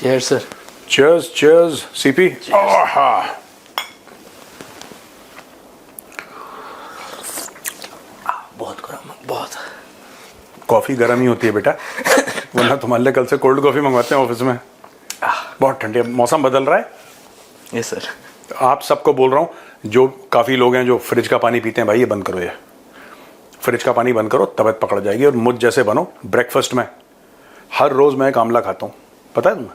Cheers sir. Cheers cheers CP. बहुत गर्म है, बहुत। कॉफी गर्म ही होती है बेटा, वरना तुम्हारे लिए कल से कोल्ड कॉफी मंगवाते हैं ऑफिस में। बहुत ठंडी है, मौसम बदल रहा है। Yes sir. आप सबको बोल रहा हूँ, जो काफ़ी लोग हैं जो फ्रिज का पानी पीते हैं, भाई ये बंद करो, ये फ्रिज का पानी बंद करो, तबीयत पकड़ जाएगी। और मुझ जैसे बनो। ब्रेकफास्ट में हर रोज़ मैं एक आमला खाता हूँ, पता है तुम्हें?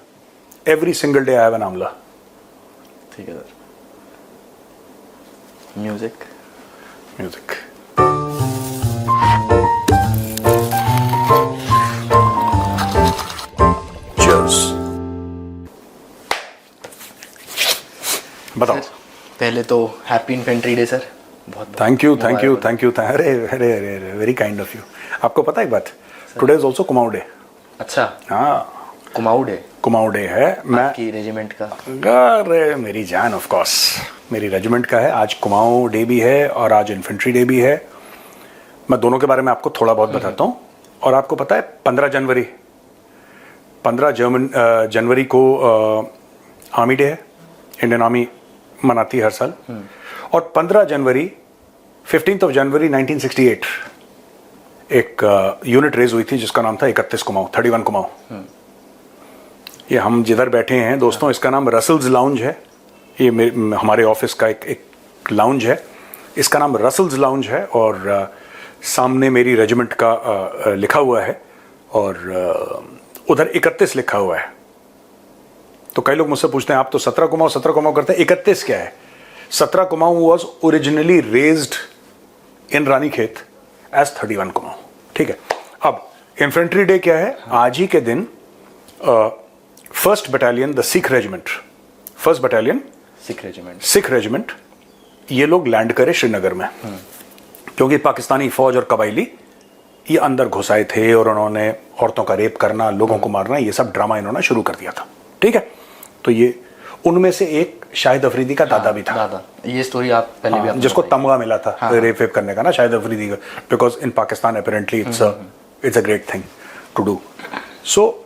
Every single day I have an Amla. ठीक है सर। म्यूजिक। म्यूजिक। बताओ। पहले तो हैप्पी इन्फेंट्री डे सर। बहुत thank you thank you thank you. अरे अरे अरे वेरी काइंड ऑफ यू। आपको पता है एक बात, today is also Kumaon day. अच्छा। हाँ, कुमाऊं डे। कुमाऊं डे है। मैं आपकी रेजिमेंट का? अरे मेरी जान, ऑफ कोर्स मेरी रेजिमेंट का है। आज कुमाऊं डे भी है और आज इन्फेंट्री डे भी है। मैं दोनों के बारे में आपको थोड़ा बहुत बताता हूँ। और आपको पता है 15 जनवरी को आर्मी डे है। इंडियन आर्मी मनाती है हर साल। और 15 जनवरी 15 जनवरी 1968 एक यूनिट रेज हुई थी जिसका नाम था 31 कुमाऊं, 31 कुमाऊं। ये हम जिधर बैठे हैं दोस्तों, इसका नाम रसल्स लाउंज है। ये हमारे ऑफिस का एक लाउंज है, इसका नाम रसल्स लाउंज है। और सामने मेरी रेजिमेंट का लिखा हुआ है और उधर 31 लिखा हुआ है। तो कई लोग मुझसे पूछते हैं आप तो 17 कुमाऊं करते हैं, 31 क्या है? 17 Kumaon was originally raised in Ranikhet as 31 Kumaon. ठीक है। अब इन्फेंट्री डे क्या है? आज ही के दिन first battalion the Sikh regiment, first battalion Sikh regiment, ये लोग लैंड करे श्रीनगर में। क्योंकि पाकिस्तानी फौज और कबायली ये अंदर घुसाए थे और उन्होंने औरतों का रेप करना, लोगों को मारना, ये सब ड्रामा इन्होंने शुरू कर दिया था। ठीक है। तो ये उनमें से एक शाहिद अफरीदी का दादा भी था। दादा, ये स्टोरी आप पहले भी जिसको तमगा मिला था रेप वेप करने का ना, शाहिद अफरीदी का। Because in Pakistan apparently it's a great thing to do. So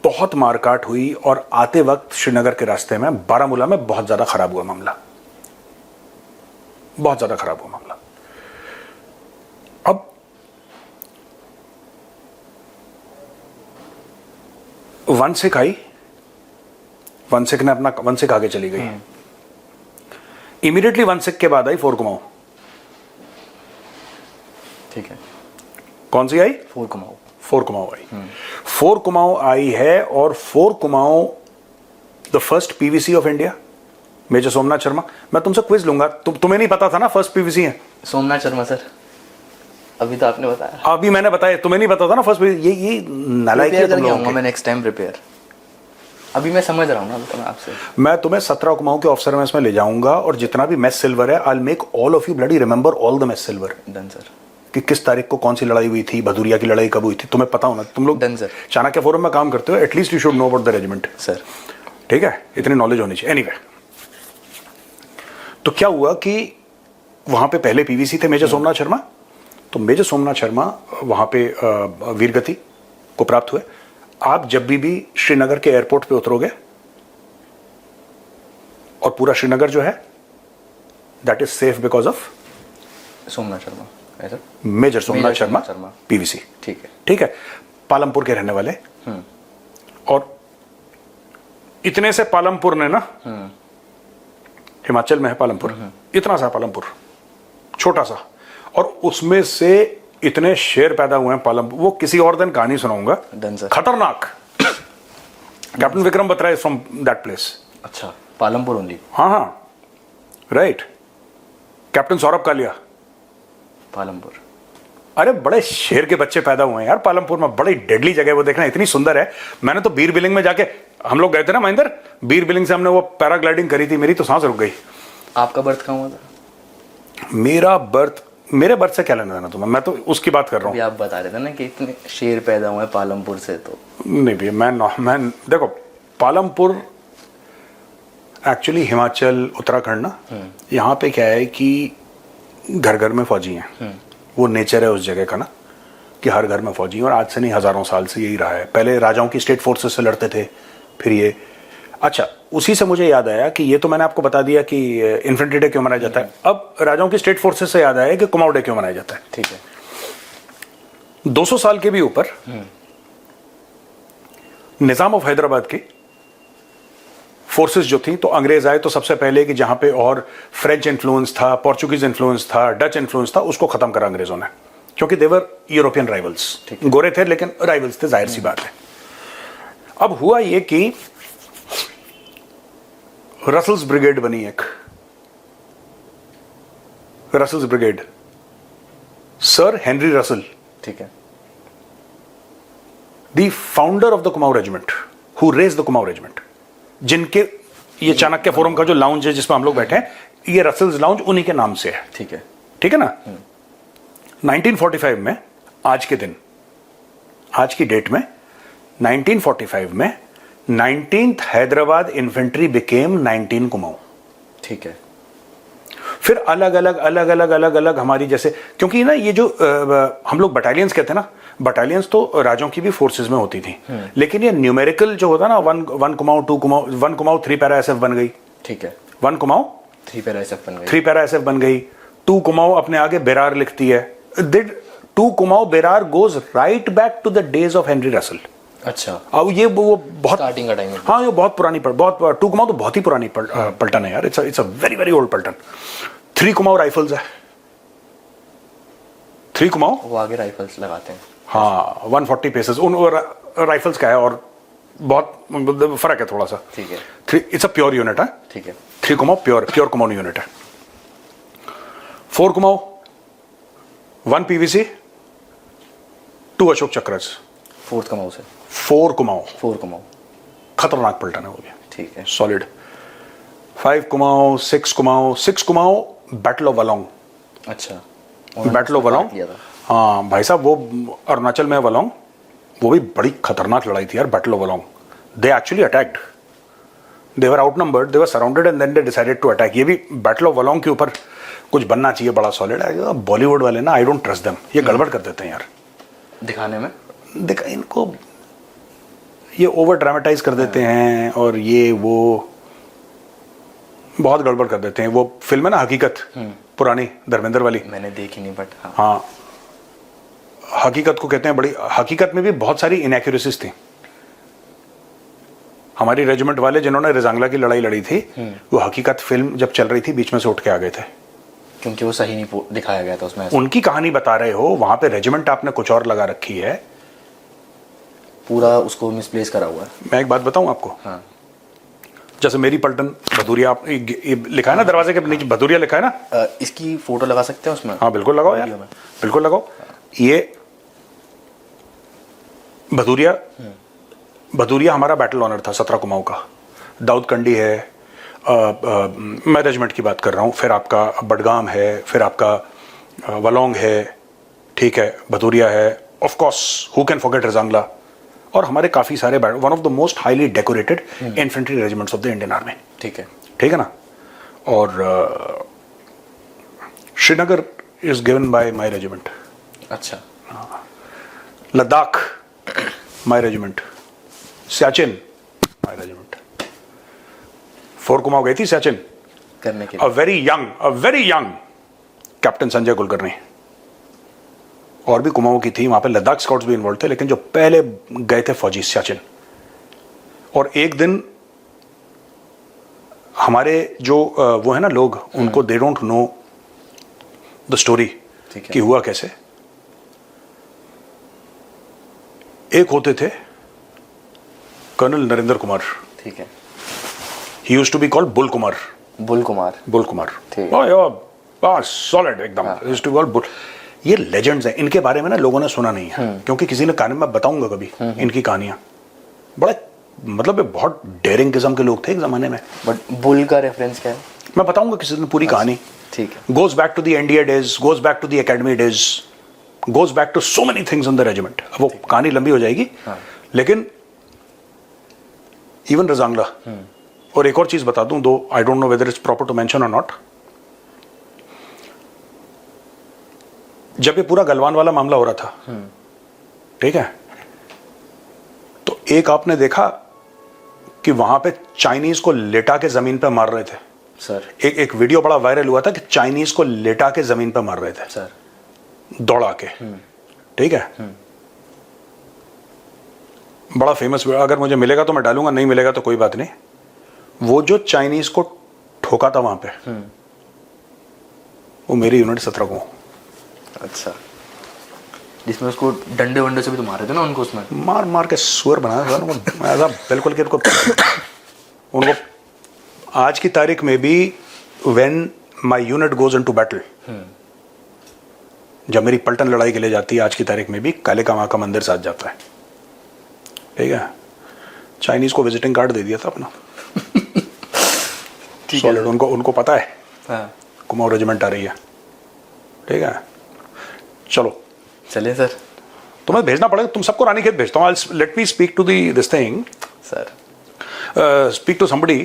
बहुत मारकाट हुई और आते वक्त श्रीनगर के रास्ते में बारामूला में बहुत ज्यादा खराब हुआ मामला, बहुत ज्यादा खराब हुआ मामला। अब वनसिख आई, वनसिख ने अपना वनसिख आगे चली गई। इमीडिएटली वनसिख के बाद आई 4 कुमाऊं। ठीक है। कौन सी आई? 4 कुमाऊं। 4 कुमाऊं आई। 4 कुमाऊं आई है। और 4 Kumaon the first PVC of India, major Somnath Sharma. मैं तुमसे क्विज लूंगा, तुम्हें नहीं पता था ना फर्स्ट पीवीसी है? सोमनाथ शर्मा सर, अभी तो आपने बताया। अभी मैंने बताया, तुम्हें नहीं पता था ना फर्स्ट पीवीसी? ये नालायक है तुम लोगों के। मैं नेक्स्ट टाइम प्रिपेयर। अभी मैं समझ रहा हूँ ना, तो मैं आपसे मैं तुम्हें 17 कुमाऊं के ऑफिसर में ले जाऊंगा और जितना भी मेस सिल्वर है, I will make all of you bloody remember all the mess silver. Done sir. कि किस तारीख को कौन सी लड़ाई हुई थी, भदूरिया की लड़ाई कब हुई थी, तुम्हें पता होना। तुम लोग डन सर। चाणक्य फोरम में काम करते हो, at least you should know about the regiment sir. ठीक है, इतनी नॉलेज होनी चाहिए। एनीवे, तो क्या हुआ कि वहां पे पहले पीवीसी थे मेजर सोमनाथ शर्मा। तो मेजर सोमनाथ शर्मा वहां पे वीरगति को प्राप्त हुए। आप जब भी श्रीनगर के एयरपोर्ट पे उतरोगे और पूरा श्रीनगर जो है that is safe because of Somnath Sharma, major Somnath Sharma PVC. ठीक है। ठीक है। पालमपुर के रहने वाले। और इतने से पालमपुर ने ना, हिमाचल में है पालमपुर, इतना सा पालमपुर, छोटा सा, और उसमें से इतने शेर पैदा हुए हैं पालमपुर। वो किसी और दिन कहानी सुनाऊंगा, खतरनाक। Captain Vikram Batra is from that place. अच्छा, पालमपुर ओनली? हाँ हाँ, राइट। कैप्टन सौरभ कालिया, पालमपुर। अरे बड़े शेर के बच्चे पैदा हुए हैं यार पालमपुर में। बड़ी डेडली जगह है वो, देखना इतनी सुंदर है। मैंने तो बीर बिलिंग में जाके, हम लोग गए थे ना महेंद्र, बीर बिलिंग से हमने वो पैराग्लाइडिंग करी थी, मेरी तो सांस रुक गई। आपका बर्थ कहाँ हुआ था? मेरे बर्थ से क्या लेना देना तुम्हें? मैं तो उसकी बात कर रहा हूँ। आप बता रहे थे ना कि इतने शेर पैदा हुए पालमपुर से। तो नहीं भैया, मैं देखो, पालमपुर एक्चुअली हिमाचल उत्तराखंड ना, यहाँ पे क्या है कि घर घर में फौजी हैं। वो नेचर है उस जगह का ना, कि हर घर में फौजी हैं। और आज से नहीं, हजारों साल से यही रहा है। पहले राजाओं की स्टेट फोर्सेस से लड़ते थे, फिर ये, अच्छा उसी से मुझे याद आया कि ये तो मैंने आपको बता दिया कि इन्फेंट्री डे क्यों मनाया जाता है। अब राजाओं की स्टेट फोर्सेस से याद आया कि कुमाऊं डे क्यों मनाया जाता है। ठीक है। 200 साल के भी ऊपर निजाम ऑफ हैदराबाद की फोर्सेस जो थी, तो अंग्रेज आए तो सबसे पहले कि जहां पे और फ्रेंच इन्फ्लुएंस था, पोर्चुगीज इन्फ्लुएंस था, डच इन्फ्लुएंस था, उसको खत्म करा अंग्रेजों ने, क्योंकि देवर यूरोपियन राइवल्स, गोरे थे लेकिन राइवल्स थे, जाहिर सी बात है। अब हुआ ये कि रसल्स ब्रिगेड बनी एक, Russell's brigade, sir Henry Russell, ठीक है, the founder of the Kumaon regiment, who raise the Kumaon regiment, जिनके ये चाणक्य फोरम का जो लाउंज है जिसमें हम लोग बैठे हैं, ये रसल्स लाउंज उन्हीं के नाम से है। ठीक है, ठीक है ना। 1945 में, आज के दिन, आज की डेट में 1945 में 19th Hyderabad infantry became 19 Kumaon. ठीक है। फिर अलग अलग हमारी, जैसे क्योंकि ना ये जो हम लोग बटालियंस कहते हैं ना, बटालियंस तो राजों की भी फोर्सेस में होती थी, लेकिन ये न्यूमेरिकल जो होता ना, one Kumaon, two Kumaon, one Kumaon 3 para SF बन गई। ठीक है। वन कुमाऊं 3 पैरा एसएफ बन गई, 3 पैरा एसएफ बन गई। टू कुमाऊं अपने आगे बेरार लिखती है। Two Kumaon Berar goes right back to the days of Henry Russell. अच्छा, अब ये वो बहुत स्टार्टिंग का टाइम है। हाँ, ये बहुत पुरानी बहुत, टू कुमाऊं तो बहुत ही पुरानी पलटन है यार। It's a very very old पलटन। 3 कुमाऊं राइफल्स है, 3 कुमाऊं, वो आगे राइफल्स लगाते हैं। हाँ, 140 पेसेस उन राइफल्स का है, और बहुत फर्क है थोड़ा सा। ठीक है। इट्स अ प्योर यूनिट है। ठीक है। 3 कुमाऊं प्योर कुमाऊं यूनिट है। 4 Kumaon 1 PVC 2 Ashok chakras. 4th Kumaon से 4 कुमाऊं, 4 कुमाऊं, खतरनाक पलटन है वो भी। ठीक है। Solid. 5 Kumaon, 6 Kumaon, 6 Kumaon battle of Walong. अच्छा, बैटल ऑफ वलोंग, किया था। हाँ भाई साहब, वो अरुणाचल में वलोंग, वो भी बड़ी खतरनाक लड़ाई थी यार, battle of Walong. They actually attacked, they were outnumbered, they were surrounded and then they decided to attack. ये भी बैटल ऑफ वलोंग के ऊपर कुछ बनना चाहिए बड़ा सॉलिड है। बॉलीवुड वाले ना, आई डोंट ट्रस्ट देम, ये गड़बड़ कर देते हैं यार दिखाने में। देखा इनको, ये ओवर ड्रामेटाइज कर देते हैं, और ये वो बहुत गड़बड़ कर देते हैं। वो फिल्म है ना हकीकत, पुरानी धर्मेंद्र वाली, मैंने देखी नहीं, बट हाँ, हकीकत को कहते हैं बड़ी। हकीकत में भी बहुत सारी इनएक्यूरेसीज थी। हमारी रेजिमेंट वाले जिन्होंने रिजांगला की लड़ाई लड़ी थी, वो हकीकत फिल्म जब चल रही थी बीच में से उठ के आ गए थे, क्योंकि वो सही नहीं दिखाया गया था उसमें। उनकी कहानी बता रहे हो, वहां पे रेजिमेंट आपने कुछ और लगा रखी है, पूरा उसको मिसप्लेस करा हुआ है। मैं एक बात बताऊं आपको, हाँ। जैसे मेरी पलटन भदूरिया, आप ये लिखा है ना दरवाजे के नीचे भदूरिया लिखा है ना, इसकी फोटो लगा सकते हैं उसमें? हाँ बिल्कुल लगाओ यार, बिल्कुल लगाओ। ये भदूरिया, भदूरिया हमारा बैटल ऑनर था 17 कुमाऊं का। दाऊद कंडी है, मैं रेजिमेंट की बात कर रहा हूँ, फिर आपका बडगाम है, फिर आपका वलोंग है, ठीक है, भदूरिया है, of course who can forget Rezang La, और हमारे काफी सारे, one of the most highly decorated infantry regiments of the Indian army. ठीक है, ठीक है ना। और Srinagar is given by my regiment. अच्छा। Ladakh my regiment, Siachen my regiment. 4 Kumaon गई थी सियाचिन करने के लिए। A very young captain Sanjay Kulkarni, और भी कुमाऊं की थी वहां पे, लद्दाख स्काउट्स भी इन्वॉल्व थे, लेकिन जो पहले गए थे फौजी सियाचिन। और एक दिन हमारे जो वो है ना लोग, उनको they don't know the story कि हुआ कैसे। एक होते थे कर्नल नरेंद्र कुमार, ठीक है, he used to be called bull Kumar. Bull Kumar, bull Kumar, ठीक है, सॉलिड एकदम, used to be called bull. ये लेजेंड्स हैं, इनके बारे में ना लोगों ने सुना नहीं है, क्योंकि किसी ने कहानी, मैं बताऊंगा कभी इनकी कहानियां, बड़ा मतलब बहुत डेयरिंग किस्म के लोग थे एक जमाने में। बट बुल का रेफरेंस क्या है? मैं बताऊंगा किसी दिन पूरी कहानी। ठीक है। Goes back to the NDA days, goes back to the academy days, goes back to so many things in the regiment. वो कहानी लंबी हो जाएगी, लेकिन इवन रिजांगला। और एक और चीज बता दूं, though I don't know whether it's proper to mention और नॉट, जब ये पूरा गलवान वाला मामला हो रहा था, ठीक है, तो एक आपने देखा कि वहां पे चाइनीज को लेटा के जमीन पे मार रहे थे सर। एक वीडियो बड़ा वायरल हुआ था कि चाइनीज को लेटा के जमीन पे मार रहे थे सर दौड़ा के। ठीक है, बड़ा फेमस, अगर मुझे मिलेगा तो मैं डालूंगा, नहीं मिलेगा तो कोई बात नहीं। वो जो चाइनीज को ठोका था वहां पे, वो मेरी यूनिट 17 को। अच्छा, जिसमें उसको डंडे वंडे से भी तो मारे थे ना उनको, उसमें मार मार के सुअर बनाया था उनको ऐसा, बिल्कुल कि उनको आज की तारीख में भी when my unit goes into battle, जब मेरी पलटन लड़ाई के लिए जाती है आज की तारीख में भी, काले का मां का मंदिर साथ जाता है। ठीक है, चाइनीज को विजिटिंग कार्ड दे दिया था अपना सॉलिड। उनको पता है हाँ। कुमाऊं रेजिमेंट आ रही है। ठीक है, चलो चलिए सर। तुम्हें भेजना पड़ेगा, तुम सबको रानीखेत भेजता हूँ। Let me speak to this thing sir, speak to somebody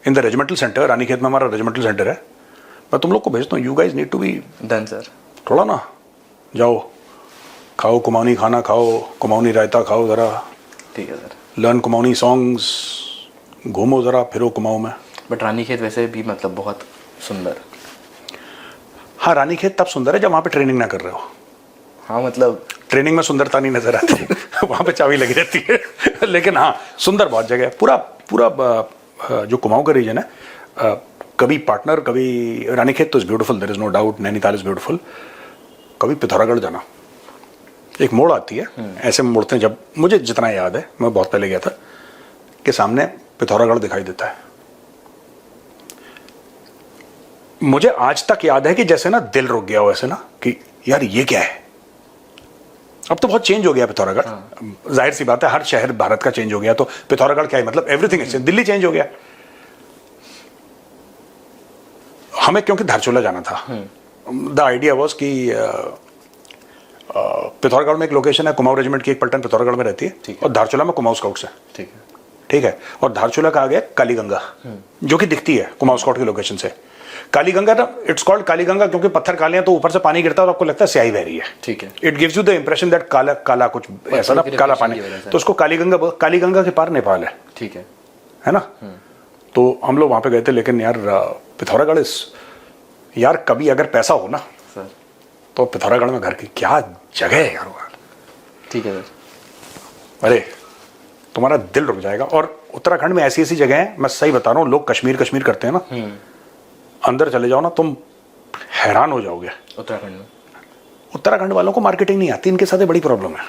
in the regimental centre. Ranikhet में हमारा रेजिमेंटल सेंटर है, मैं तुम लोग को भेजता हूँ। You guys need to be done sir. थोड़ा ना जाओ, खाओ कुमाऊनी खाना, खाओ कुमाऊनी रायता खाओ जरा, ठीक है सर। लर्न कुमाऊनी सॉन्ग्स, घूमो जरा, फिरो कुमाऊं में। बट रानीखेत वैसे भी मतलब बहुत सुंदर। हाँ, रानीखेत तब सुंदर है जब वहाँ पे ट्रेनिंग ना कर रहे हो। हाँ मतलब ट्रेनिंग में सुंदरता नहीं नजर आती वहाँ पे चाबी लगी रहती है लेकिन हाँ, सुंदर बहुत जगह है। पूरा पूरा जो कुमाऊं का रीजन है, कभी पार्टनर, कभी रानीखेत तो is beautiful, there is no doubt, Nainital is beautiful. कभी पिथौरागढ़ जाना, एक मोड़ आती है, ऐसे मुड़ते हैं जब, मुझे जितना याद है, मैं बहुत पहले गया था, कि सामने पिथौरागढ़ दिखाई देता है। मुझे आज तक याद है कि जैसे ना दिल रुक गया हो ऐसे ना, कि यार ये क्या है। अब तो बहुत चेंज हो गया पिथौरागढ़, जाहिर सी बात है, हर शहर भारत का चेंज हो गया, तो पिथौरागढ़ क्या है, मतलब एवरीथिंग इज, दिल्ली चेंज हो गया। हमें क्योंकि धारचूला जाना था, द आइडिया वाज कि पिथौरागढ़ में एक लोकेशन है, कुमाऊं रेजिमेंट की एक पलटन पिथौरागढ़ में रहती है, और धारचूला में कुमाऊं स्काउट्स है। ठीक है, ठीक है, और धारचूला का आगे कालीगंगा, जो कि दिखती है कुमाऊं स्काउट की लोकेशन से। कालीगंगा ना, इट्स कॉल्ड कालीगंगा क्योंकि पत्थर काले हैं, तो ऊपर से पानी गिरता है और आपको लगता है स्याही बह रही है। ठीक है, it gives you the impression that काला काला कुछ ऐसा ना, काला पानी, तो उसको कालीगंगा के पार नेपाल है। ठीक है ना। तो हम लोग वहां पे गए थे, लेकिन यार पिथौरागढ़ इस, यार कभी अगर पैसा हो ना सर, तो पिथौरागढ़ में घर की क्या जगह है यार वहाँ। ठीक है सर। अरे तुम्हारा दिल रुक जाएगा। और उत्तराखंड में ऐसी ऐसी जगह हैं, मैं सही बता रहा हूँ, लोग कश्मीर कश्मीर करते हैं ना, अंदर चले जाओ ना, तुम हैरान हो जाओगे। उत्तराखंड में उत्तराखंड वालों को मार्केटिंग नहीं आती, इनके साथ बड़ी प्रॉब्लम है।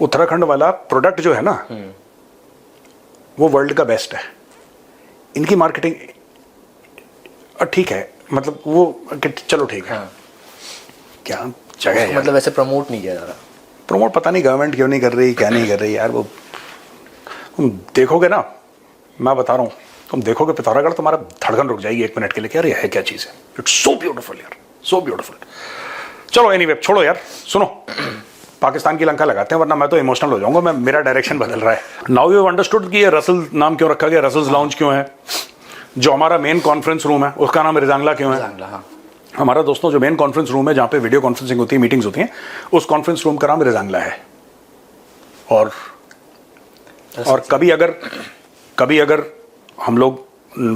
उत्तराखंड वाला प्रोडक्ट जो है ना, वो वर्ल्ड का बेस्ट है। इनकी मार्केटिंग ठीक है, मतलब वो चलो ठीक है। हाँ। क्या जगह है, मतलब वैसे प्रमोट नहीं किया जा रहा। प्रमोट पता नहीं गवर्नमेंट क्यों नहीं कर रही, क्या नहीं कर रही यार। वो तुम देखोगे ना, मैं बता रहा हूँ, तुम देखोगे पिथौरागढ़, तुम्हारा धड़कन रुक जाएगी 1 मिनट के लिए, यार ये है क्या चीज़ है। इट्स सो ब्यूटीफुल यार, सो ब्यूटीफुल। चलो एनीवे, छोड़ो यार, सुनो, पाकिस्तान की लंका लगाते हैं, वरना मैं तो इमोशनल हो जाऊंगा। मैं, मेरा डायरेक्शन बदल रहा है। नाउ यू अंडरस्टूड कि ये रसल नाम क्यों रखा गया, रसल्स लाउंज क्यों है। जो हमारा मेन कॉन्फ्रेंस रूम है उसका नाम रिजांगला क्यों है। हाँ। हमारा दोस्तों जो मेन कॉन्फ्रेंस रूम है, जहाँ पे वीडियो कॉन्फ्रेंसिंग होती है, मीटिंग्स होती हैं, उस कॉन्फ्रेंस रूम का नाम रिजांगला है। और कभी अगर हम लोग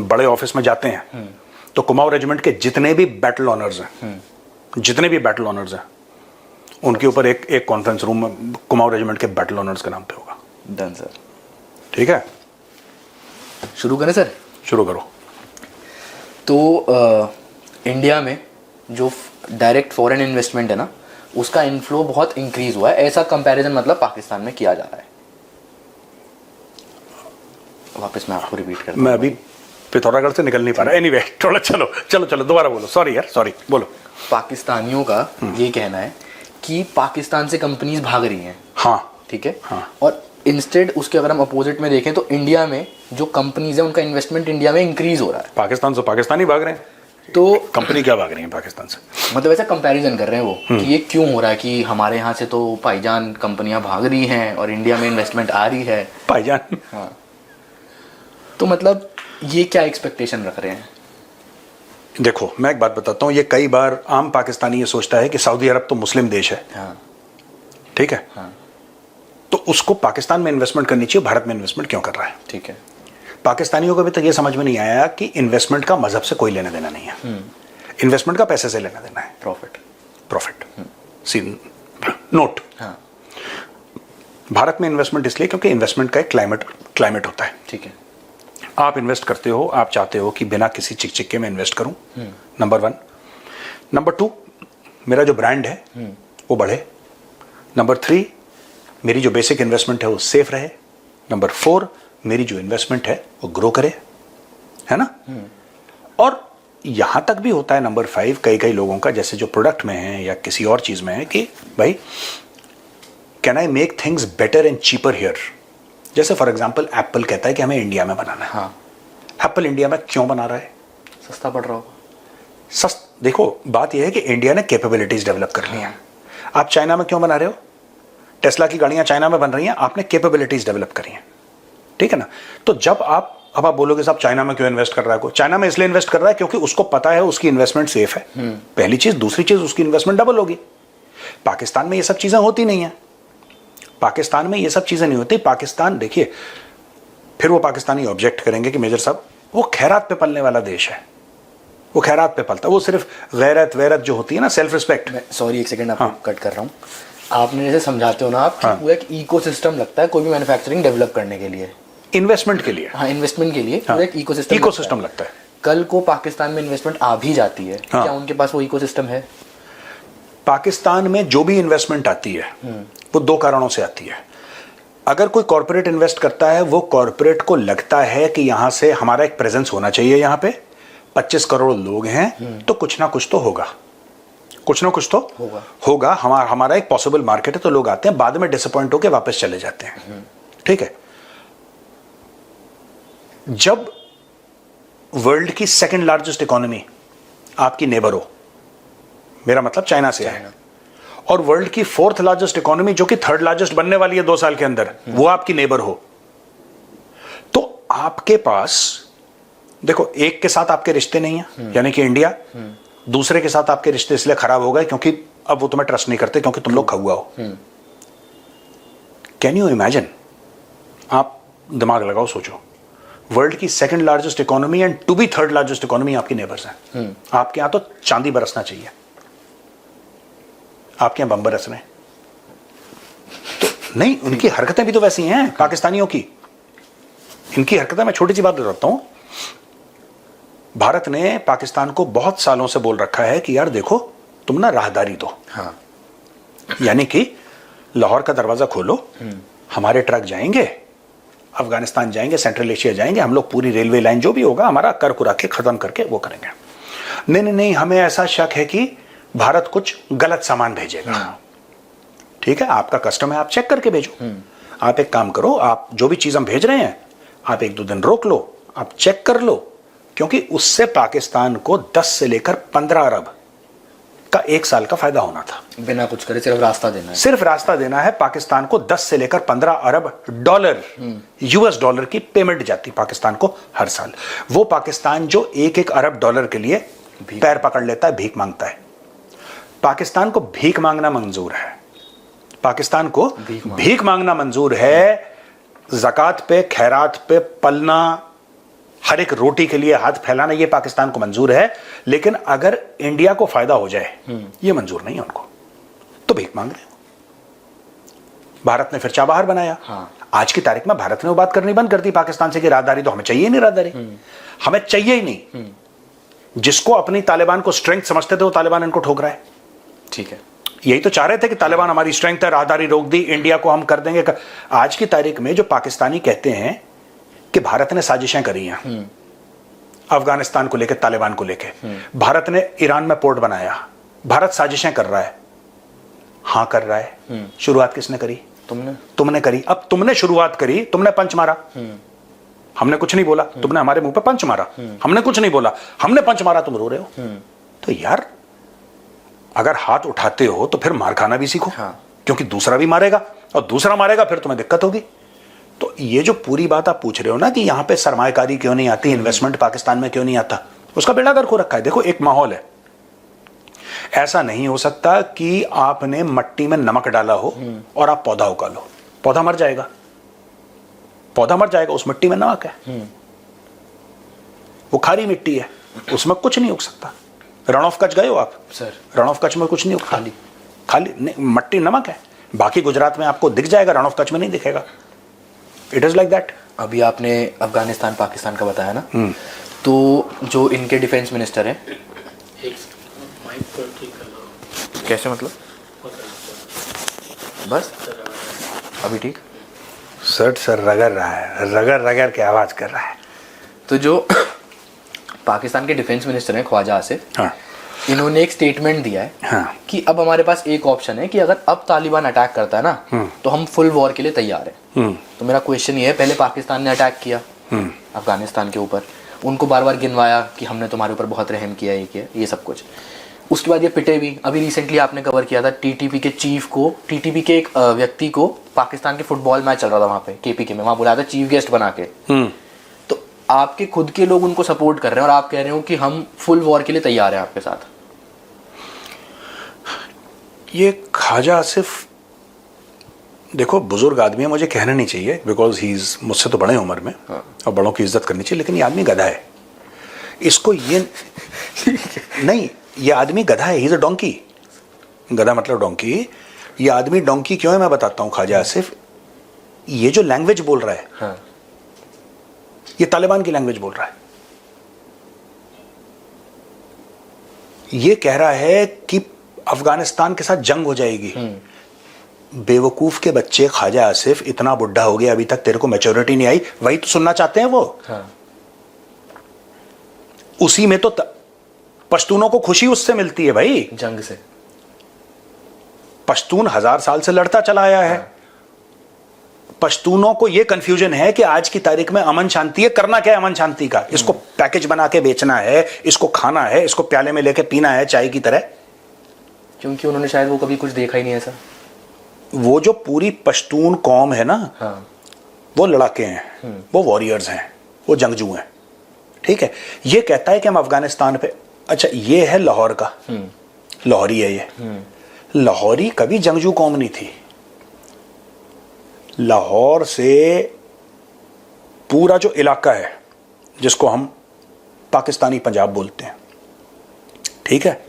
बड़े ऑफिस में जाते हैं, तो कुमाऊं रेजिमेंट के जितने भी बैटल ऑनर्स हैं, उनके ऊपर एक कॉन्फ्रेंस रूम कुमाऊं रेजिमेंट के बैटल ऑनर्स के नाम पे होगा। Done sir. ठीक है, शुरू करें सर? शुरू करो। तो इंडिया में जो डायरेक्ट फॉरेन इन्वेस्टमेंट है ना, उसका इनफ्लो बहुत इंक्रीज हुआ है, ऐसा कंपैरिजन मतलब पाकिस्तान में किया जा रहा है। वापस मैं आपको रिपीट करता हूं। मैं अभी पिथौरागढ़ से निकल नहीं पा रहा। एनीवे, थोड़ा चलो दोबारा बोलो। सॉरी यार, सॉरी, बोलो। पाकिस्तानियों का ये कहना है कि पाकिस्तान से कंपनीज भाग रही हैं। हाँ, ठीक है। हाँ। और इंस्टेड उसके अगर हम अपोजिट में देखें तो इंडिया में जो कंपनीज है उनका इन्वेस्टमेंट इंडिया में इंक्रीज हो रहा है। पाकिस्तान से पाकिस्तानी भाग रहे हैं, तो कंपनी क्या भाग रही है पाकिस्तान से? मतलब ऐसा कंपैरिजन कर रहे हैं वो कि ये क्यों हो रहा है कि हमारे यहाँ से तो भाईजान कंपनियां भाग रही हैं और इंडिया में इन्वेस्टमेंट आ रही है। भाईजान, हाँ। तो मतलब ये क्या एक्सपेक्टेशन रख रहे हैं? देखो मैं एक बात बताता हूँ, ये कई बार आम पाकिस्तानी ये सोचता है कि सऊदी अरब तो मुस्लिम देश है। हाँ। ठीक है। हाँ। तो उसको पाकिस्तान में इन्वेस्टमेंट करनी चाहिए, भारत में इन्वेस्टमेंट क्यों कर रहा है? ठीक है। पाकिस्तानियों को अभी तक ये समझ में नहीं आया कि इन्वेस्टमेंट का मजहब से कोई लेना देना नहीं है, इन्वेस्टमेंट का पैसे से लेना देना है, प्रॉफिट सी नोट। हाँ। भारत में इन्वेस्टमेंट इसलिए क्योंकि इन्वेस्टमेंट का एक क्लाइमेट होता है। ठीक है। आप इन्वेस्ट करते हो, आप चाहते हो कि बिना किसी चिक्के में इन्वेस्ट करूं, नंबर 1। नंबर 2, मेरा जो ब्रांड है वो बढ़े। नंबर 3, मेरी जो बेसिक इन्वेस्टमेंट है वो सेफ रहे। नंबर 4, मेरी जो इन्वेस्टमेंट है वो ग्रो करे, है ना। और यहां तक भी होता है नंबर 5 कई लोगों का, जैसे जो प्रोडक्ट में है या किसी और चीज में है, कि भाई can I make things better and cheaper here. जैसे फॉर एग्जांपल एप्पल कहता है कि हमें इंडिया में बनाना है। हाँ। एप्पल इंडिया में क्यों बना रहा है? सस्ता पड़ रहा होगा। देखो बात यह है कि इंडिया ने कैपेबिलिटीज डेवलप कर ली हैं। आप चाइना में क्यों बना रहे हो? टेस्ला की गाड़ियां चाइना में बन रही हैं, आपने कैपेबिलिटीज डेवलप करी हैं, ठीक है ना। तो जब आप बोलोगे साहब चाइना में क्यों इन्वेस्ट कर रहा है, को चाइना में इसलिए इन्वेस्ट कर रहा है क्योंकि उसको पता है उसकी इन्वेस्टमेंट सेफ है, पहली चीज। दूसरी चीज, उसकी इन्वेस्टमेंट डबल होगी। पाकिस्तान में ये सब चीजें होती नहीं है, पाकिस्तान में ये सब चीजें नहीं होती। पाकिस्तान, देखिए फिर वो पाकिस्तानी ऑब्जेक्ट करेंगे कि मेजर साहब वो खैरात पे पलने वाला देश है, वो खैरात पे पलता है, वो सिर्फ गैरत जो होती है ना, सेल्फ रिस्पेक्ट। सॉरी एक सेकंड आपको कट कर रहा हूँ। आपने जैसे समझाते हो ना आप, पूरा एक इकोसिस्टम लगता है कोई भी मैन्युफैक्चरिंग डेवलप करने के लिए, इन्वेस्टमेंट के लिए। हाँ, इन्वेस्टमेंट के लिए पूरा एक इकोसिस्टम लगता है। कल को पाकिस्तान में इन्वेस्टमेंट आ भी जाती है, क्या उनके पास वो इकोसिस्टम है? पाकिस्तान में जो भी इन्वेस्टमेंट आती है वो 2 कारणों से आती है। अगर कोई कॉर्पोरेट इन्वेस्ट करता है, वो कॉर्पोरेट को लगता है कि यहां से हमारा एक प्रेजेंस होना चाहिए, यहां पे 25 करोड़ लोग हैं, तो कुछ ना कुछ तो होगा, कुछ ना कुछ तो होगा। हमारा एक पॉसिबल मार्केट है, तो लोग आते हैं, बाद में डिसअपॉइंट होकर वापस चले जाते हैं, ठीक है। जब वर्ल्ड की सेकंड लार्जेस्ट इकोनॉमी आपकी नेबर हो, मेरा मतलब चाइना से है, और वर्ल्ड की 4th लार्जेस्ट इकोनॉमी जो कि 3rd लार्जेस्ट बनने वाली है 2 साल के अंदर, वो आपकी नेबर हो, तो आपके पास देखो, एक के साथ आपके रिश्ते नहीं है, यानी कि इंडिया, दूसरे के साथ आपके रिश्ते इसलिए खराब हो गए क्योंकि अब वो तुम्हें ट्रस्ट नहीं करते, क्योंकि तुम लोग खगुआ हो। Can you imagine? आप दिमाग लगाओ, सोचो, वर्ल्ड की second largest economy and to be 3rd largest economy आपकी नेबर्स हैं। आपके यहां तो चांदी बरसना चाहिए, आपके यहां बम बरस रहे हैं। तो नहीं, उनकी हरकतें भी तो वैसी हैं पाकिस्तानियों की। इनकी हरकतें, मैं छोटी सी बात बताता हूं, भारत ने पाकिस्तान को बहुत सालों से बोल रखा है कि यार देखो, तुम ना राहदारी दो। हाँ। यानी कि लाहौर का दरवाजा खोलो, हमारे ट्रक जाएंगे, अफगानिस्तान जाएंगे, सेंट्रल एशिया जाएंगे, हम लोग पूरी रेलवे लाइन जो भी होगा हमारा कर कुरा के खत्म करके वो करेंगे। नहीं, हमें ऐसा शक है कि भारत कुछ गलत सामान भेजेगा। ठीक है, आपका कस्टम है, आप चेक करके भेजो। आप एक काम करो, आप जो भी चीज हम भेज रहे हैं, आप 1-2 दिन रोक लो, आप चेक कर लो, क्योंकि उससे पाकिस्तान को 10 से लेकर 15 अरब का 1 साल का फायदा होना था। बिना कुछ करे, सिर्फ रास्ता देना है। सिर्फ रास्ता देना है। पाकिस्तान को 10 से लेकर 15 अरब डॉलर, US डॉलर की पेमेंट जाती पाकिस्तान को हर साल। वो पाकिस्तान जो 1-1 अरब डॉलर के लिए पैर पकड़ लेता है, भीख मांगता है। पाकिस्तान को भीख मांगना मंजूर है, पाकिस्तान को भीख मांगना मंजूर है। ज़कात पे, खैरात पे पलना, हर एक रोटी के लिए हाथ फैलाना, ये पाकिस्तान को मंजूर है। लेकिन अगर इंडिया को फायदा हो जाए, ये मंजूर नहीं है उनको, तो भीख मांग रहे हो। भारत ने फिर चाबहार बनाया। आज की तारीख में भारत ने वो बात करनी बंद कर दी पाकिस्तान से कि राहदारी तो हमें चाहिए ही नहीं, राहदारी हमें चाहिए ही नहीं। जिसको अपनी तालिबान को स्ट्रेंथ समझते थे, वो तालिबान इनको ठोक रहा है। ठीक है, यही तो चाह रहे थे कि तालिबान हमारी स्ट्रेंथ है, राहदारी रोक दी, इंडिया को हम कर देंगे। आज की तारीख में जो पाकिस्तानी कहते हैं कि भारत ने साजिशें करी हैं अफगानिस्तान को लेकर, तालिबान को लेकर, भारत ने ईरान में पोर्ट बनाया, भारत साजिशें कर रहा है। हां कर रहा है। शुरुआत किसने करी? तुमने करी। अब तुमने शुरुआत करी, तुमने पंच मारा, हमने कुछ नहीं बोला। तुमने हमारे मुंह पे पंच मारा, हमने कुछ नहीं बोला। हमने पंच मारा, तुम रो रहे हो। तो यार, अगर हाथ उठाते हो तो फिर मार खाना भी सीखो। क्योंकि दूसरा भी मारेगा, और दूसरा मारेगा, फिर तुम्हें दिक्कत होगी। तो ये जो पूरी बात आप पूछ रहे हो ना कि यहां पे सरमायाकारी क्यों नहीं आती, इन्वेस्टमेंट पाकिस्तान में क्यों नहीं आता, उसका बेड़ा गर्क हो रखा है। देखो, एक माहौल है। ऐसा नहीं हो सकता कि आपने मट्टी में नमक डाला हो और आप पौधा उगा लो। पौधा मर जाएगा, पौधा मर जाएगा, उस मिट्टी में नमक है, वो खारी मिट्टी है, उसमें कुछ नहीं उग सकता। रण ऑफ कच्छ गए हो आप? सर रण ऑफ कच्छ में कुछ नहीं उगता, खाली खाली मट्टी नमक है। बाकी गुजरात में आपको दिख जाएगा, रण ऑफ कच्छ में नहीं दिखेगा। It is like that. अभी आपने अफगानिस्तान पाकिस्तान का बताया ना, तो जो इनके डिफेंस मिनिस्टर हैं, कैसे मतलब बस अभी ठीक सर रगड़ रहा है, रगड़ रगड़ के आवाज कर रहा है। तो जो पाकिस्तान के डिफेंस मिनिस्टर हैं ख्वाजा आसिफ, हाँ इन्होंने एक स्टेटमेंट दिया है हाँ कि अब हमारे पास एक ऑप्शन है कि अगर अब तालिबान अटैक करता है ना तो हम फुल वॉर के लिए तैयार हैं। तो मेरा क्वेश्चन ये है, पहले पाकिस्तान ने अटैक किया अफगानिस्तान के ऊपर, उनको बार बार गिनवाया कि हमने तुम्हारे ऊपर बहुत रहम किया, ये किया, ये सब कुछ। उसके बाद ये पिटे भी। अभी रिसेंटली आपने कवर किया था टीटीपी के चीफ को, टीटीपी के एक व्यक्ति को, पाकिस्तान के फुटबॉल मैच चल रहा था वहाँ पे केपीके में, वहाँ बुलाया था चीफ गेस्ट बना के। तो आपके खुद के लोग उनको सपोर्ट कर रहे हैं और आप कह रहे हो कि हम फुल वॉर के लिए तैयार हैं आपके साथ। ये ख्वाजा आसिफ देखो बुजुर्ग आदमी है, मुझे कहना नहीं चाहिए बिकॉज ही इज मुझसे तो बड़े उम्र में और बड़ों की इज्जत करनी चाहिए, लेकिन ये आदमी गधा है। इसको ये नहीं, ये आदमी गधा है, ही इज अ डोंकी। गधा मतलब डोंकी। ये आदमी डोंकी क्यों है मैं बताता हूं। ख्वाजा आसिफ ये जो लैंग्वेज बोल रहा है ये तालिबान की लैंग्वेज बोल रहा है। ये कह रहा है कि अफगानिस्तान के साथ जंग हो जाएगी। बेवकूफ के बच्चे, ख्वाजा आसिफ इतना बुढ़ा हो गया, अभी तक तेरे को मैच्योरिटी नहीं आई, वही तो सुनना चाहते हैं वो। उसी में तो पश्तूनों को खुशी उससे मिलती है भाई, जंग से। पश्तून 1000 साल से लड़ता चला आया है। पश्तूनों को यह कंफ्यूजन है कि आज की तारीख में अमन शांति है, करना क्या है अमन शांति का? इसको पैकेज बना के बेचना है, इसको खाना है, इसको प्याले में लेके पीना है चाय की तरह। क्योंकि उन्होंने शायद वो कभी कुछ देखा ही नहीं ऐसा। वो जो पूरी पश्तून कौम है ना, वो लड़ाके हैं, वो वॉरियर्स हैं, वो जंगजू हैं, ठीक है। ये कहता है कि हम अफगानिस्तान पे, अच्छा ये है लाहौर का, लाहौरी है ये। लाहौरी कभी जंगजू कौम नहीं थी। लाहौर से पूरा जो इलाका है जिसको हम पाकिस्तानी पंजाब बोलते हैं, ठीक है,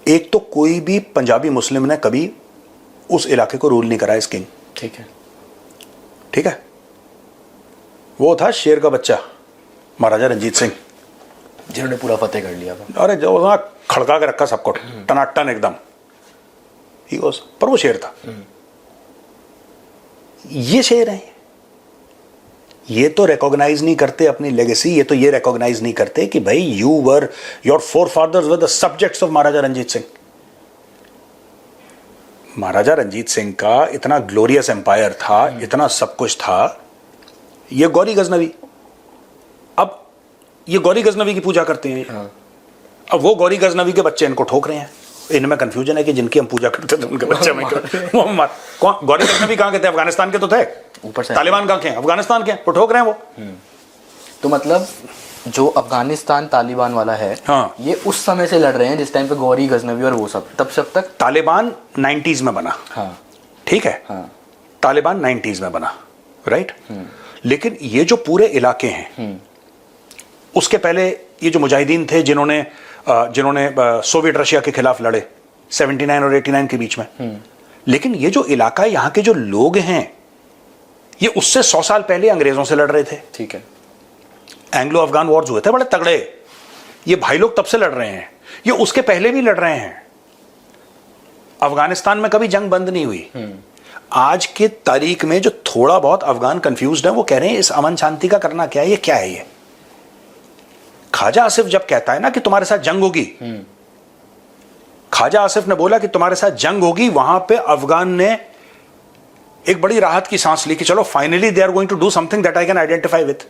एक तो कोई भी पंजाबी मुस्लिम ने कभी उस इलाके को रूल नहीं करा एज किंग, ठीक है, ठीक है। वो था शेर का बच्चा महाराजा रंजीत सिंह, जिन्होंने पूरा फतेह कर लिया था। अरे जो वहां खड़का के रखा सबको टनाटन एकदम, ही वाज, पर वो शेर था। ये शेर है, ये तो रिकॉग्नाइज नहीं करते अपनी लेगेसी। ये तो ये रिकॉग्नाइज नहीं करते कि भाई you were, your forefathers were the subjects of Maharaja Ranjit Singh. Maharaja Ranjit Singh का इतना ग्लोरियस एम्पायर था, इतना सब कुछ था। ये गौरी गजनवी, अब ये गौरी गजनवी की पूजा करते हैं। अब वो गौरी गजनवी के बच्चे इनको ठोक रहे हैं। इनमें कंफ्यूजन है कि जिनकी हम पूजा करते थे उनके बच्चे में कौन गौरी गजनवी कहां के थे? अफगानिस्तान के तो थे, ऊपर से तालिबान कहां के? अफगानिस्तान के, वो ठोक रहे हैं वो। तो मतलब जो अफगानिस्तान तालिबान वाला है, हाँ, ये उस समय से लड़ रहे हैं जिस टाइम पे गौरी गजनवी और वो सब, तब सब तक तालिबान 90s में बना, हाँ, ठीक है, हाँ, तालिबान 90s में बना, राइट। लेकिन ये जो पूरे इलाके हैं, उसके पहले ये जो मुजाहिदीन थे जिन्होंने सोवियत रशिया के खिलाफ लड़े 79 और 89 के बीच में, लेकिन ये जो इलाका है, यहाँ के जो लोग हैं, ये उससे 100 साल पहले अंग्रेजों से लड़ रहे थे, ठीक है। एंग्लो अफगान वॉर्स हुए थे बड़े तगड़े, ये भाई लोग तब से लड़ रहे हैं, ये उसके पहले भी लड़ रहे हैं। अफगानिस्तान में कभी जंग बंद नहीं हुई। आज के तारीख में जो थोड़ा बहुत अफगान कंफ्यूज्ड है, वो कह रहे हैं इस अमन शांति का करना क्या है, ये क्या है ये। ख्वाजा आसिफ जब कहता है ना कि तुम्हारे साथ जंग होगी, ख्वाजा आसिफ ने बोला कि तुम्हारे साथ जंग होगी, वहां पे अफगान ने एक बड़ी राहत की सांस ली कि चलो finally they are going to do something that I can identify with.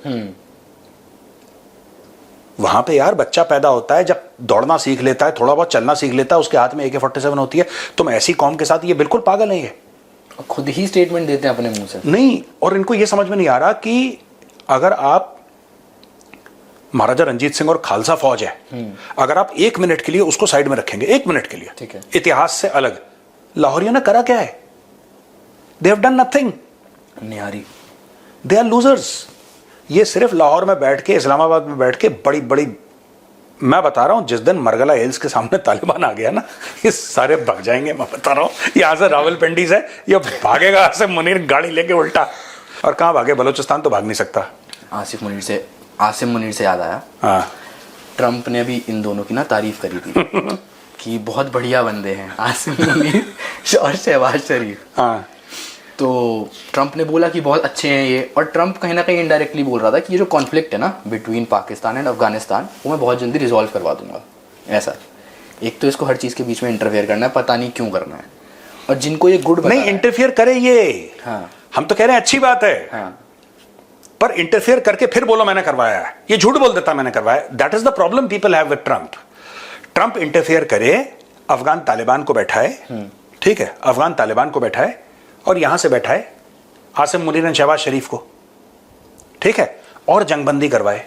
वहां पे यार बच्चा पैदा होता है, जब दौड़ना सीख लेता है, थोड़ा बहुत चलना सीख लेता है, उसके हाथ में AK-47 होती है। तुम ऐसी कौम के साथ, ये बिल्कुल पागल है, ये खुद ही स्टेटमेंट देते हैं अपने मुंह से। नहीं, और इनको ये समझ में नहीं आ रहा कि अगर आप महाराजा रंजीत सिंह और खालसा फौज है, अगर आप 1 मिनट के लिए उसको साइड में रखेंगे, 1 मिनट के लिए, ठीक है, इतिहास से अलग लाहौरियों ने करा क्या है? They have done nothing, nihari. They are losers. ये सिर्फ लाहौर में बैठ के, इस्लामाबाद में बैठ के बड़ी बड़ी, मैं बता रहा हूं जिस दिन मरगला हिल्स के सामने तालिबान आ गया ना, ये सारे भाग जाएंगे। मैं बता रहा हूं, यहां से रावलपिंडी से ये भागेगा यहां से मुनीर गाड़ी लेके उल्टा। और कहां भागे? बलोचिस्तान तो भाग नहीं सकता। आसिम मुनीर से याद आया, हाँ, ट्रंप ने अभी इन दोनों की ना तारीफ करी थी कि बहुत बढ़िया बंदे हैं आसिम मुनीर और शहबाज शरीफ। हाँ, तो ट्रंप ने बोला कि बहुत अच्छे हैं ये, और ट्रंप कहीं ना कहीं इनडायरेक्टली बोल रहा था कि ये जो कॉन्फ्लिक्ट है ना बिटवीन पाकिस्तान एंड अफगानिस्तान, वो मैं बहुत जल्दी रिजॉल्व करवा दूंगा। ऐसा एक तो इसको हर चीज़ के बीच में इंटरफेयर करना है, पता नहीं क्यों करना है। और जिनको ये गुड नहीं इंटरफेयर करे ये, हाँ, हम तो कह रहे हैं अच्छी बात है, हाँ, पर इंटरफेयर करके फिर बोलो मैंने करवाया है, ये झूठ बोल देता मैंने करवाया। That is the problem people have with Trump. Trump interfere करे, अफगान तालिबान को बैठाए, ठीक है, अफगान तालिबान को बैठाए और यहां से बैठाए आसिम मुनीर एंड शहबाज शरीफ को, ठीक है, और जंगबंदी करवाए।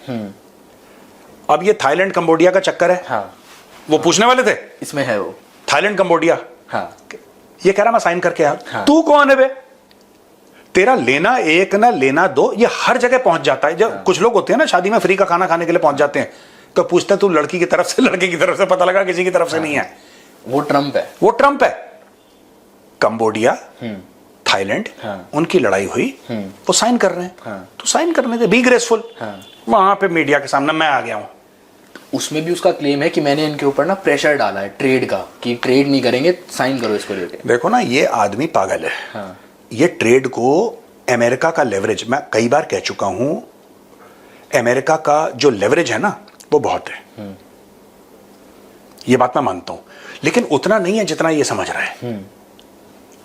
अब ये थाईलैंड कंबोडिया का चक्कर है, हाँ, वो पूछने वाले थे इसमें है वो, थाईलैंड कंबोडिया, हाँ, ये कह रहा मैं साइन करके आया। हाँ। तू कौन है बे? तेरा लेना एक ना लेना दो, ये हर जगह पहुंच जाता है। जब कुछ लोग होते हैं ना शादी में फ्री का खाना खाने के लिए पहुंच जाते हैं, तो पूछते हैं तू लड़की की तरफ से, लड़के की तरफ से, पता लगा किसी की तरफ से नहीं है। वो ट्रंप है, वो ट्रंप है। कंबोडिया, थाईलैंड, हाँ, उनकी लड़ाई हुई, वो साइन कर रहे हैं, हाँ, तो साइन करने दे, बी ग्रेसफुल। हाँ। वहां पे मीडिया के सामने मैं आ गया हूं। उसमें भी उसका क्लेम है कि मैंने इनके ऊपर ना प्रेशर डाला है ट्रेड का, कि ट्रेड नहीं करेंगे, साइन करो इसको लेके। देखो ना, ये आदमी पागल है। हाँ, ये ट्रेड को अमेरिका का लेवरेज, मैं कई बार कह चुका हूं, अमेरिका का जो लेवरेज है ना वो बहुत है, ये बात मैं मानता हूं, लेकिन उतना नहीं है जितना ये समझ रहा है,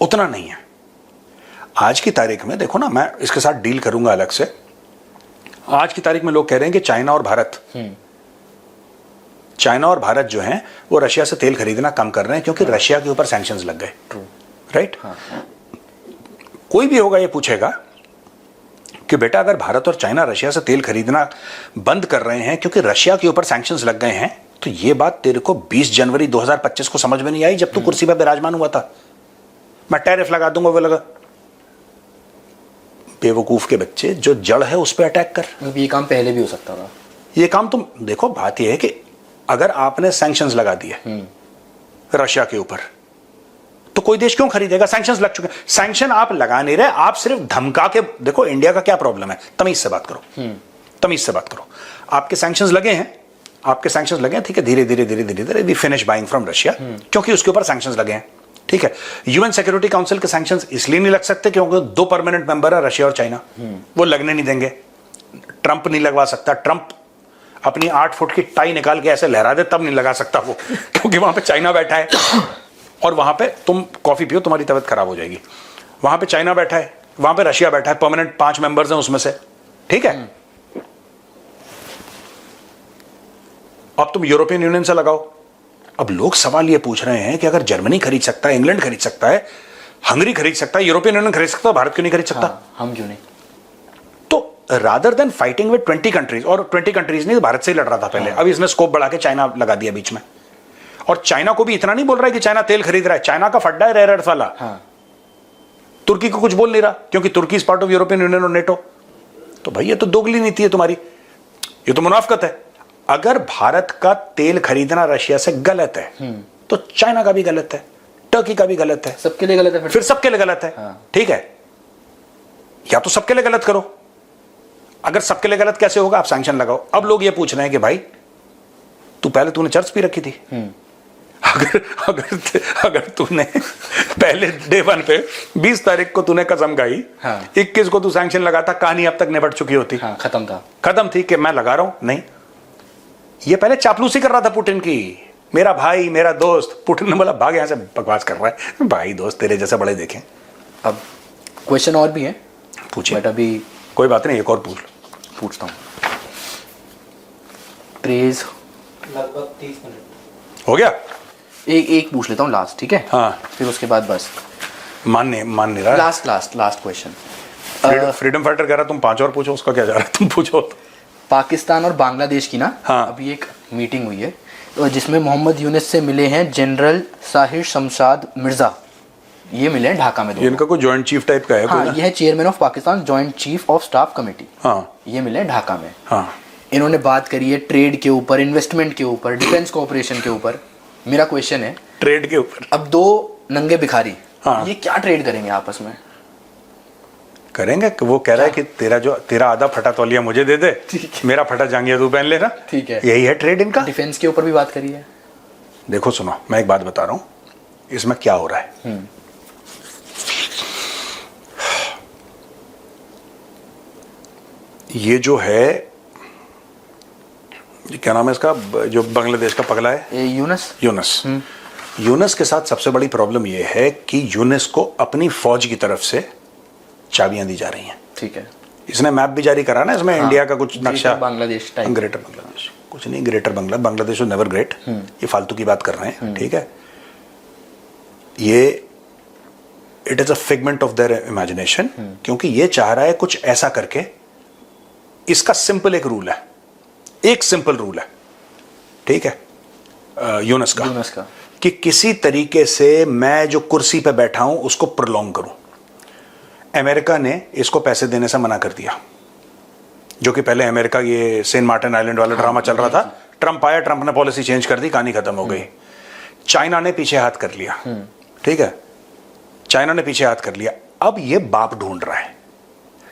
उतना नहीं है। आज की तारीख में देखो ना, मैं इसके साथ डील करूंगा अलग से। आज की तारीख में लोग कह रहे हैं कि चाइना और भारत जो हैं वो रशिया से तेल खरीदना कम कर रहे हैं क्योंकि रशिया के ऊपर सैंक्शंस लग गए, राइट? कोई भी होगा ये पूछेगा कि बेटा अगर भारत और चाइना रशिया से तेल खरीदना बंद कर रहे हैं क्योंकि रशिया के ऊपर सैंक्शंस लग गए हैं, तो ये बात तेरे को 20 जनवरी 2025 को समझ में नहीं आई जब तू कुर्सी पर विराजमान हुआ था? मैं टैरिफ लगा दूंगा, वो लगा। बेवकूफ के बच्चे, जो जड़ है उस पर अटैक कर। ये काम पहले भी हो सकता था। ये काम तुम देखो, बात यह है कि अगर आपने सैंक्शंस लगा दिए रशिया के ऊपर, तो कोई देश क्यों खरीदेगा? सैंक्शंस लग चुके हैं। सैंक्शन आप लगा नहीं रहे, आप सिर्फ धमका के देखो। इंडिया का क्या प्रॉब्लम है? तमीज से बात करो, तमीज से बात करो। आपके सैंक्शंस लगे हैं, आपके सैंक्शंस लगे हैं, ठीक है, धीरे धीरे धीरे धीरे धीरे we finish buying from Russia क्योंकि उसके ऊपर सैंक्शंस लगे हैं, ठीक है। यूएन सिक्योरिटी काउंसिल के सैंक्शंस इसलिए नहीं लग सकते क्योंकि 2 परमानेंट मेंबर है रशिया और चाइना, वो लगने नहीं देंगे। ट्रंप नहीं लगवा सकता। ट्रंप अपनी 8 फुट की टाई निकाल के ऐसे लहरा दे तब नहीं लगा सकता वो, क्योंकि वहां पे चाइना बैठा है और वहां पे तुम कॉफी पियो तुम्हारी तबीयत खराब हो जाएगी। वहां पे चाइना बैठा है, वहां पे रशिया बैठा है, परमानेंट 5 मेंबर्स हैं उसमें से, ठीक है। अब तुम यूरोपियन यूनियन से लगाओ। अब लोग सवाल ये पूछ रहे हैं कि अगर जर्मनी खरीद सकता है, इंग्लैंड खरीद सकता है, हंगरी खरीद सकता है, यूरोपियन यूनियन खरीद सकता है, भारत क्यों नहीं खरीद सकता? हम क्यों नहीं? तो rather than fighting with 20 countries, और 20 कंट्रीज नहीं, भारत से ही लड़ रहा था पहले, अब इसने स्कोप बढ़ा के चाइना लगा दिया बीच में। और चाइना को भी इतना नहीं बोल रहा है कि चाइना तेल खरीद रहा है, चाइना का फड्डा है रेयर अर्थ वाला। तुर्की को कुछ बोल नहीं रहा क्योंकि Turkey is part of European Union और नेटो। तो भाई ये तो दोगली नीति है तुम्हारी, ये तो मुनाफकत है। अगर भारत का तेल खरीदना रशिया से गलत है तो चाइना का भी गलत है, टर्की का भी गलत है, सबके लिए गलत है, फिर सबके लिए गलत है। ठीक है, या तो सबके लिए गलत करो। अगर सबके लिए गलत कैसे होगा? आप सैंक्शन लगाओ। अब लोग ये पूछ रहे हैं कि भाई तूने चर्च पी रखी थी, अगर तूने पहले डे 1 पे 20 तारीख को तूने कसम खाई, 21 को तू सैंक्शन लगाता, कहानी अब तक निपट चुकी होती। खत्म थी कि मैं लगा रहा हूं। नहीं, ये पहले चापलूसी कर रहा था पुतिन की, मेरा भाई मेरा दोस्त। पुतिन ने बोला भाग यहां से, बकवास कर रहा है। भाई दोस्त तेरे जैसे बड़े देखें। अब क्वेश्चन और भी है, पूछिए। बट अभी कोई बात नहीं, एक और पूछता हूं। प्रेज लगभग 30 मिनट हो गया। एक पूछ लेता हूँ लास्ट, ठीक है? हाँ, फिर उसके बाद बस मान नहीं रहा। Last question. फ्रीडम फाइटर कह रहा तुम 5 और पूछो, उसका क्या जा रहा है? तुम पूछो। पाकिस्तान और बांग्लादेश की ना, हाँ, अभी एक मीटिंग हुई है जिसमें मोहम्मद यूनिस से मिले हैं जनरल साहिर शमशाद मिर्जा, ये मिले हैं ढाका में ये इनका कोई जॉइंट चीफ टाइप का है कोई हाँ, ना? ये है chairman of Pakistan joint chief of staff committee. हाँ ये मिले हैं ढाका में। हाँ इन्होंने बात करी है ट्रेड के ऊपर, इन्वेस्टमेंट के ऊपर, डिफेंस कोऑपरेशन के ऊपर। मेरा क्वेश्चन है, ट्रेड के ऊपर अब दो नंगे भिखारी हाँ। ये क्या ट्रेड करेंगे आपस में? करेंगे कि वो कह रहा है कि तेरा आधा फटा तौलिया मुझे दे दे, मेरा फटा जांघिया तू पहन लेना। ठीक है, यही है ट्रेड इनका। डिफेंस के ऊपर भी बात करी है। देखो सुनो, मैं एक बात बता रहा हूं इसमें क्या हो रहा है। ये जो है, ये क्या नाम है इसका, जो बांग्लादेश का पगला है, यूनुस। यूनुस के साथ सबसे बड़ी प्रॉब्लम ये है कि यूनुस को अपनी फौज की तरफ से चाबियां दी जा रही हैं। ठीक है, इसने मैप भी जारी करा ना, इसमें इंडिया का कुछ नक्शा, बांग्लादेश ग्रेटर बांग्लादेश, कुछ नहीं, greater Bangladesh is never great, ये फालतू की बात कर रहे हैं। ठीक है, ये it is a figment of their imagination, क्योंकि ये चाह रहा है कुछ ऐसा करके, इसका सिंपल एक रूल है, एक सिंपल रूल है, ठीक है, यूनुस का, कि किसी तरीके से मैं जो कुर्सी पे बैठा हूं उसको प्रोलॉन्ग करूं। अमेरिका ने इसको पैसे देने से मना कर दिया, जो कि पहले अमेरिका ये सेंट मार्टिन आइलैंड वाला ड्रामा चल रहा था। ट्रंप आया, ट्रंप ने पॉलिसी चेंज कर दी, कहानी खत्म हो गई। चाइना ने पीछे हाथ कर लिया, ठीक है, चाइना ने पीछे हाथ कर लिया। अब ये बाप ढूंढ रहा है,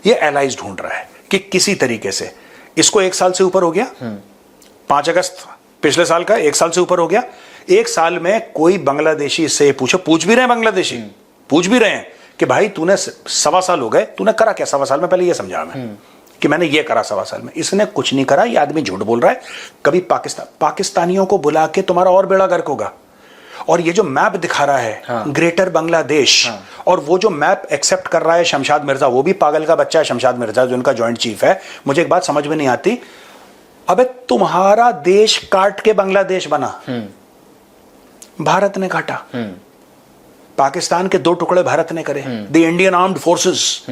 ये एलाइज ढूंढ रहा है कि किसी तरीके से इसको 1 साल से ऊपर हो गया, 5 अगस्त पिछले साल का 1 साल से ऊपर हो गया। 1 साल में कोई बांग्लादेशी इससे पूछ भी रहे हैं, बांग्लादेशी पूछ भी रहे हैं कि भाई तूने 1.25 साल हो गए, तूने करा क्या 1.25 साल में? पहले ये समझा मैं कि मैंने ये करा 1.25 साल में। इसने कुछ नहीं करा, ये आदमी झूठ बोल रहा है। कभी पाकिस्तानियों को बुला के तुम्हारा और बेड़ा गर्क होगा। और ये जो मैप दिखा रहा है, हाँ। ग्रेटर बांग्लादेश, और वो जो मैप एक्सेप्ट कर रहा है शमशाद मिर्जा, वो भी पागल का बच्चा है शमशाद मिर्जा, जो उनका जॉइंट चीफ है। मुझे एक बात समझ में नहीं आती, अबे तुम्हारा देश काट के बांग्लादेश बना, भारत ने काटा, पाकिस्तान के 2 टुकड़े भारत ने करे, द इंडियन आर्म्ड फोर्सेस,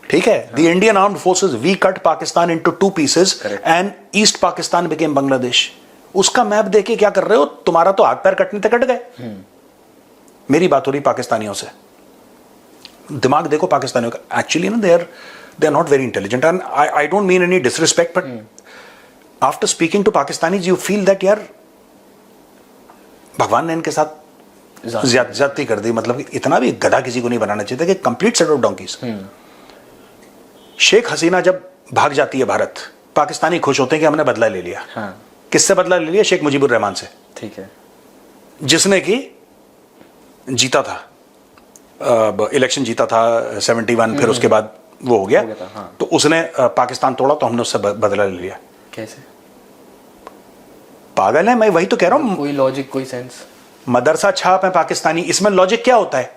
ठीक है, the Indian armed forces, we cut Pakistan into 2 pieces and east Pakistan became Bangladesh. उसका मैप देके क्या कर रहे हो? तुम्हारा तो हाथ पैर कटने तक कट गए। मेरी बात हो रही पाकिस्तानियों से, दिमाग देखो पाकिस्तानियों का। एक्चुअली ना, they are not very intelligent, and I don't mean any disrespect, but after speaking to Pakistanis you feel that यार भगवान ने इनके साथ ज्यादती कर दी। मतलब इतना भी गधा किसी को नहीं बनाना चाहिए था कि complete set of donkeys. Sheikh Hasina जब भाग जाती है भारत, पाकिस्तानी खुश होते हैं कि हमने बदला ले लिया। हाँ। किससे बदला ले लिया? शेख मुजीबुर रहमान से, ठीक है, जिसने कि जीता था, इलेक्शन जीता था 71, फिर उसके बाद वो हो गया था, हाँ। तो उसने पाकिस्तान तोड़ा, तो हमने उससे बदला ले लिया। कैसे? पागल है, मैं वही तो कह रहा हूं। कोई लॉजिक, कोई सेंस? मदरसा छाप है पाकिस्तानी, इसमें लॉजिक क्या होता है?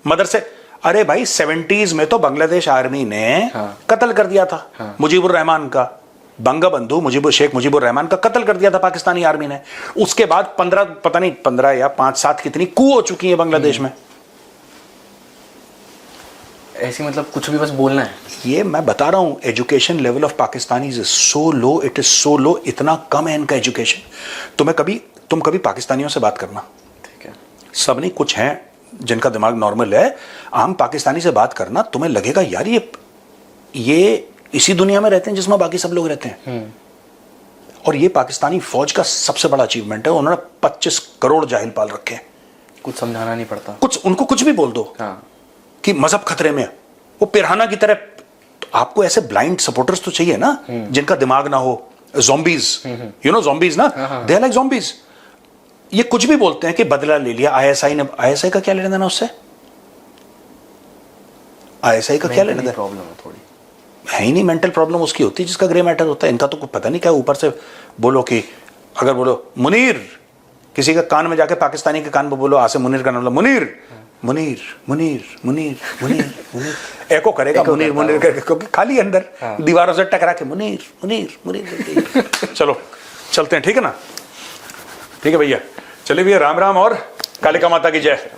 मदरसे, अरे भाई 70s में तो बांग्लादेश आर्मी ने कत्ल कर दिया था मुजीबुर रहमान का, बंगबंधु शेख मुजीबुर रहमान का कत्ल कर दिया था पाकिस्तानी आर्मी ने। उसके बाद 15 या 5-7 कितनी कू हो चुकी है बांग्लादेश में। ऐसी मतलब कुछ भी बस बोलना है। ये मैं बता रहा हूं, education level of Pakistanis is so low, it is so low, इतना कम है इनका एजुकेशन। तुम कभी पाकिस्तानियों से बात करना, ठीक है, सब नहीं, कुछ हैं जिनका दिमाग नॉर्मल है, आम पाकिस्तानी से बात करना, तुम्हें लगेगा यार ये इसी दुनिया में रहते हैं जिसमें बाकी सब लोग रहते हैं। और ये पाकिस्तानी फौज का सबसे बड़ा अचीवमेंट है, उन्होंने 25 करोड़ जाहिल पाल रखे हैं। कुछ समझाना नहीं पड़ता, उनको कुछ भी बोल दो कि मजहब खतरे में, वो पिरहाना की तरह। तो आपको ऐसे ब्लाइंड सपोर्टर्स तो चाहिए ना, जिनका दिमाग ना हो। ज़ॉम्बीज, यू नो ज़ॉम्बीज ना, दे आर लाइक ज़ॉम्बीज। ये कुछ भी बोलते हैं कि बदला ले लिया। आईएसआई का क्या लेना देना उससे? आईएसआई का क्या लेना देना? प्रॉब्लम है थोड़ी, है ही नहीं। मेंटल प्रॉब्लम उसकी होती है जिसका ग्रे मैटर होता है। इनका तो कुछ पता नहीं क्या, ऊपर से बोलो कि अगर बोलो मुनीर, किसी के कान में जाके पाकिस्तानी के कान में बोलो, आसे मुनीर का नाम लो, मुनीर मुनीर मुनीर मुनीर मुनीर मुनीर, एको करेगा मुनीर मुनीर करके, क्योंकि खाली अंदर दीवारों से टकरा के मुनीर मुनीर मुनीर। चलो चलते हैं, ठीक है ना? ठीक है भैया, चलिए भैया, राम राम और कालिका माता की जय।